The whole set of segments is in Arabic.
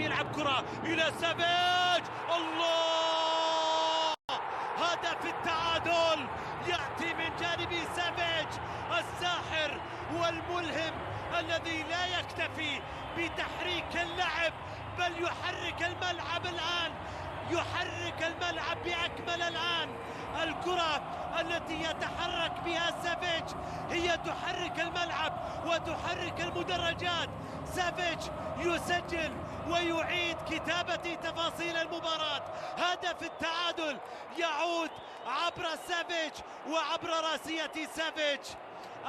يلعب كرة إلى سافيج. الله، هدف التعادل يأتي من جانب سافيج الساحر والملهم الذي لا يكتفي بتحريك اللعب بل يحرك الملعب الآن، يحرك الملعب بأكمل الآن. الكرة التي يتحرك بها سافيج هي تحرك الملعب وتحرك المدرجات. سافيج يسجل ويعيد كتابة تفاصيل المباراة. هدف التعادل يعود عبر سافيج وعبر راسية سافيج.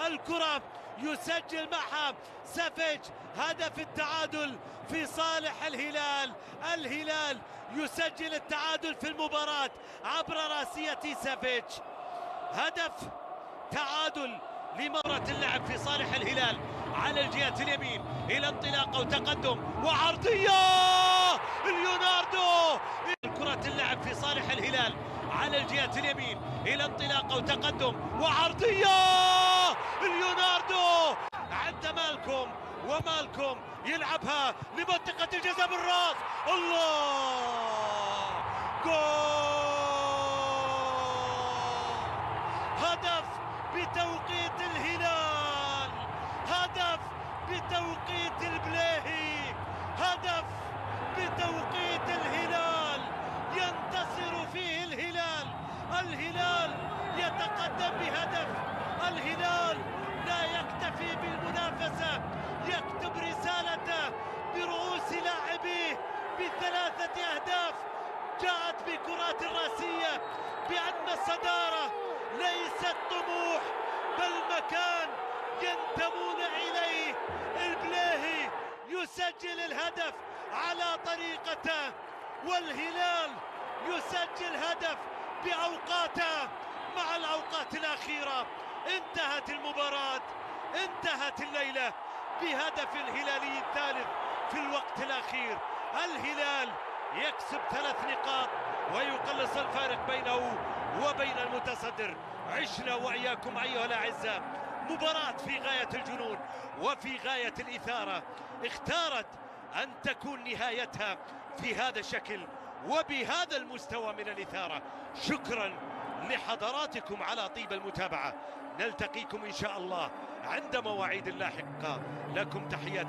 الكرة يسجل معها سافيج هدف التعادل في صالح الهلال. الهلال يسجل التعادل في المباراة عبر راسية سافيج. هدف تعادل لمرة اللعب في صالح الهلال على الجهة اليمين إلى انطلاقة وتقدم وعرضية ليوناردو. كرة اللعب في صالح الهلال على الجهة اليمين إلى انطلاقة وتقدم وعرضية ليوناردو عند مالكوم، ومالكوم يلعبها لمنطقة الجزاء بالراس. الله، جول! هدف بتوقيت الهلال، هدف بتوقيت البلاهي، هدف بتوقيت الهلال، ينتصر فيه الهلال. الهلال يتقدم بهدف. الهلال لا يكتفي بالمنافسة، يكتب رسالته برؤوس لاعبيه بثلاثة أهداف جاءت بكرات راسية، بأن الصدارة ليست طموح بل مكان ينتمون إليه. البلاهي يسجل الهدف على طريقته، والهلال يسجل هدف بأوقاته. مع الأوقات الأخيرة انتهت المباراة، انتهت الليلة بهدف الهلالي الثالث في الوقت الأخير. الهلال يكسب 3 نقاط ويقلص الفارق بينه وبين المتصدر. عشنا وإياكم أيها الأعزاء مباراة في غاية الجنون وفي غاية الإثارة، اختارت أن تكون نهايتها في هذا الشكل وبهذا المستوى من الإثارة. شكرا لحضراتكم على طيب المتابعة، نلتقيكم إن شاء الله عند مواعيد لاحقة. لكم تحياتي.